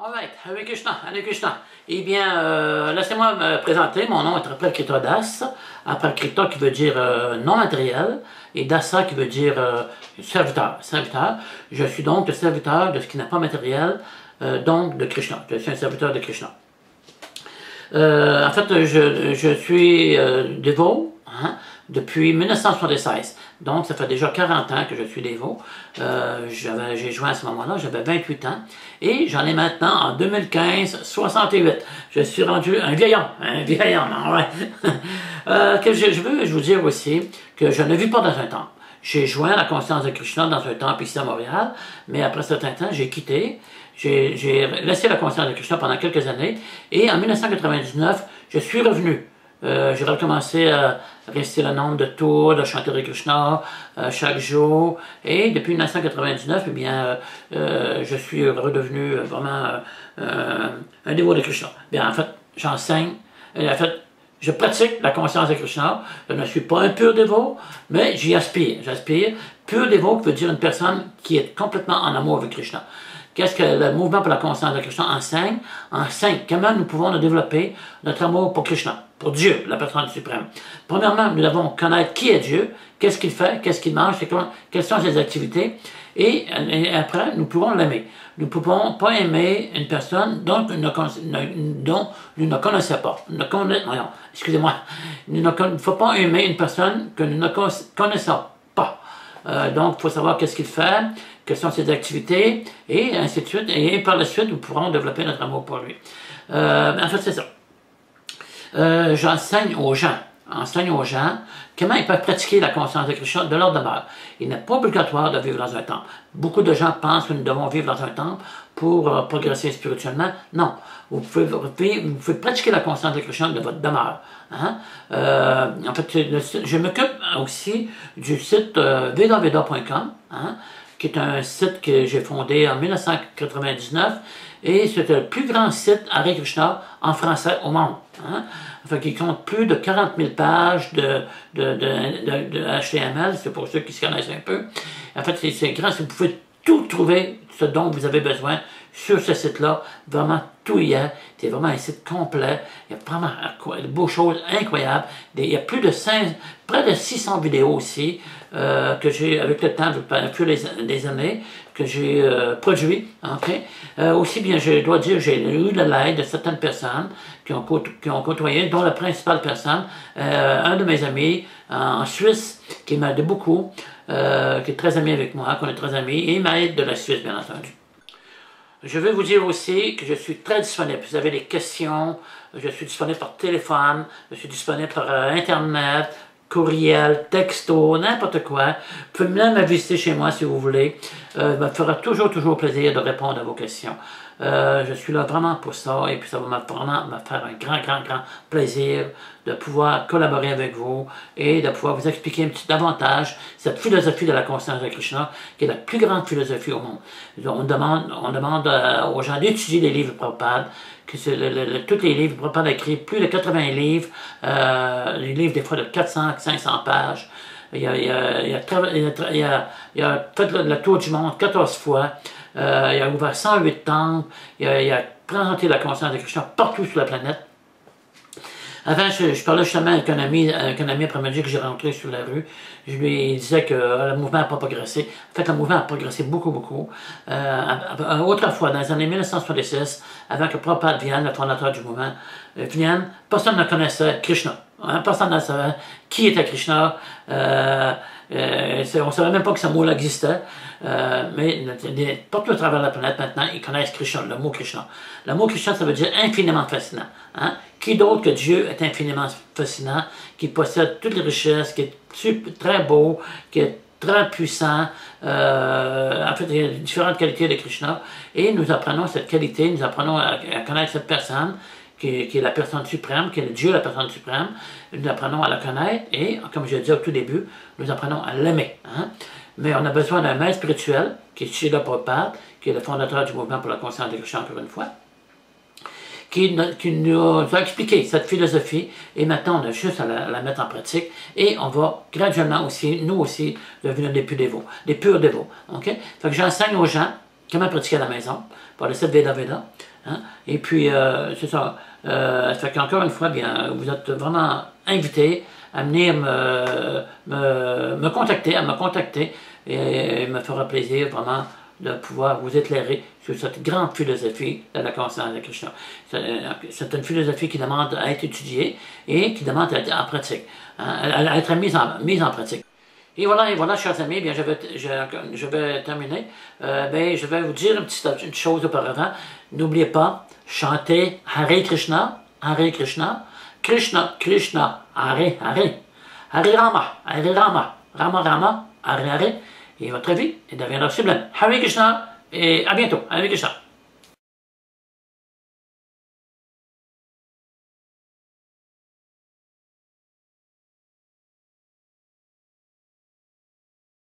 Alright, Hare Krishna, Hare Krishna. Eh bien, laissez-moi me présenter. Mon nom est Prakrita Das. Prakrita qui veut dire non matériel et Dasa qui veut dire serviteur. Je suis donc le serviteur de ce qui n'est pas matériel, donc de Krishna. Je suis un serviteur de Krishna. En fait, je suis dévot depuis 1976. Donc, ça fait déjà 40 ans que je suis dévot. J'ai joint à ce moment-là, j'avais 28 ans. Et j'en ai maintenant, en 2015, 68. Je suis rendu un vieil homme, ouais. Je veux vous dire aussi que je ne vis pas dans un temple. J'ai joint la conscience de Krishna dans un temple ici à Montréal, mais après un certain temps, j'ai quitté. J'ai laissé la conscience de Krishna pendant quelques années. Et en 1999, je suis revenu. J'ai recommencé à réciter le nombre de tours, de chanter Hare Krishna chaque jour. Et depuis 1999, eh bien, je suis redevenu vraiment un dévot de Krishna. Bien, en fait, j'enseigne. En fait, je pratique la conscience de Krishna. Je ne suis pas un pur dévot, mais j'y aspire. J'aspire. Pur dévot veut dire une personne qui est complètement en amour avec Krishna. Qu'est-ce que le mouvement pour la conscience de Krishna enseigne? Enseigne comment nous pouvons développer notre amour pour Krishna, pour Dieu, la personne suprême. Premièrement, nous devons connaître qui est Dieu, qu'est-ce qu'il fait, qu'est-ce qu'il mange, quelles sont ses activités, et après, nous pouvons l'aimer. Nous ne pouvons pas aimer une personne dont nous ne connaissons pas. Excusez-moi. Il ne faut pas aimer une personne que nous ne connaissons pas. Donc, il faut savoir qu'est-ce qu'il fait, quelles sont ses activités, et ainsi de suite. Et par la suite, nous pourrons développer notre amour pour lui. En fait, c'est ça. J'enseigne aux gens comment ils peuvent pratiquer la conscience de Krishna de leur demeure. Il n'est pas obligatoire de vivre dans un temple. Beaucoup de gens pensent que nous devons vivre dans un temple pour progresser spirituellement. Non. Vous pouvez pratiquer la conscience de Krishna de votre demeure. En fait, je m'occupe aussi du site vedaveda.com, qui est un site que j'ai fondé en 1999, et c'est le plus grand site Hare Krishna en français au monde. Enfin, qui compte plus de 40 000 pages de HTML, c'est pour ceux qui se connaissent un peu. En fait, c'est grand, vous pouvez tout trouver, ce dont vous avez besoin, sur ce site-là. Vraiment, tout y est. C'est vraiment un site complet. Il y a vraiment de beaux choses incroyables. Il y a près de 600 vidéos aussi, que j'ai, avec le temps, depuis les années, que j'ai produit. Aussi bien, je dois dire, j'ai eu de l'aide de certaines personnes qui ont côtoyé, dont la principale personne, un de mes amis en Suisse, qui m'a aidé beaucoup, qui est très ami avec moi, qu'on est très amis, et il m'aide de la Suisse, bien entendu. Je veux vous dire aussi que je suis très disponible. Si vous avez des questions, je suis disponible par téléphone, je suis disponible par Internet, courriel, texto, n'importe quoi. Vous pouvez même me visiter chez moi si vous voulez. Me fera toujours plaisir de répondre à vos questions. Je suis là vraiment pour ça et puis ça va vraiment me faire un grand plaisir de pouvoir collaborer avec vous et de pouvoir vous expliquer un petit davantage cette philosophie de la conscience de Krishna qui est la plus grande philosophie au monde. On demande aux gens d'étudier les livres Prabhupada, que tous les livres Prabhupada a écrit plus de 80 livres, les livres des fois de 400-500 pages. Il a fait le tour du monde 14 fois. Il a ouvert 108 temples. Il a présenté la conscience de Krishna partout sur la planète. Avant, je parlais justement avec un ami après-midi que j'ai rencontré sur la rue. Je lui disais que le mouvement n'a pas progressé. En fait, le mouvement a progressé beaucoup. Autrefois, dans les années 1966, avant que Prabhupada vienne, le fondateur du mouvement, vienne, personne ne connaissait Krishna. Personne ne savait qui était Krishna. On ne savait même pas que ce mot-là existait. Mais partout à travers la planète maintenant, ils connaissent Krishna, le mot Krishna. Le mot Krishna, ça veut dire infiniment fascinant. Qui d'autre que Dieu est infiniment fascinant, qui possède toutes les richesses, qui est très beau, qui est très puissant. En fait, il y a différentes qualités de Krishna. Et nous apprenons cette qualité, nous apprenons à connaître cette personne, qui est la personne suprême, qui est le Dieu, la personne suprême. Nous apprenons à la connaître et, comme je l'ai dit au tout début, nous apprenons à l'aimer. Mais on a besoin d'un maître spirituel, qui est Srila Prabhupada, qui est le fondateur du mouvement pour la conscience de Krishna, encore une fois, qui nous a expliqué cette philosophie, et maintenant on a juste à la mettre en pratique, et on va graduellement aussi, nous aussi, devenir des purs dévots. Fait que j'enseigne aux gens comment pratiquer à la maison, par le site Veda Veda. Hein? Et puis, c'est ça. Ça fait qu'encore une fois, bien, vous êtes vraiment invité à venir me contacter, et me fera plaisir vraiment de pouvoir vous éclairer sur cette grande philosophie de la conscience de Krishna. C'est une philosophie qui demande à être étudiée et qui demande à être en pratique, hein, à être mise en pratique. Et voilà, chers amis, bien, je vais terminer. Je vais vous dire une chose auparavant. N'oubliez pas, chantez Hare Krishna, Krishna, Krishna, Hare, Hare, Hare Rama, Rama Rama, Hare Hare, et votre vie deviendra sublime. Hare Krishna, et à bientôt. Hare Krishna.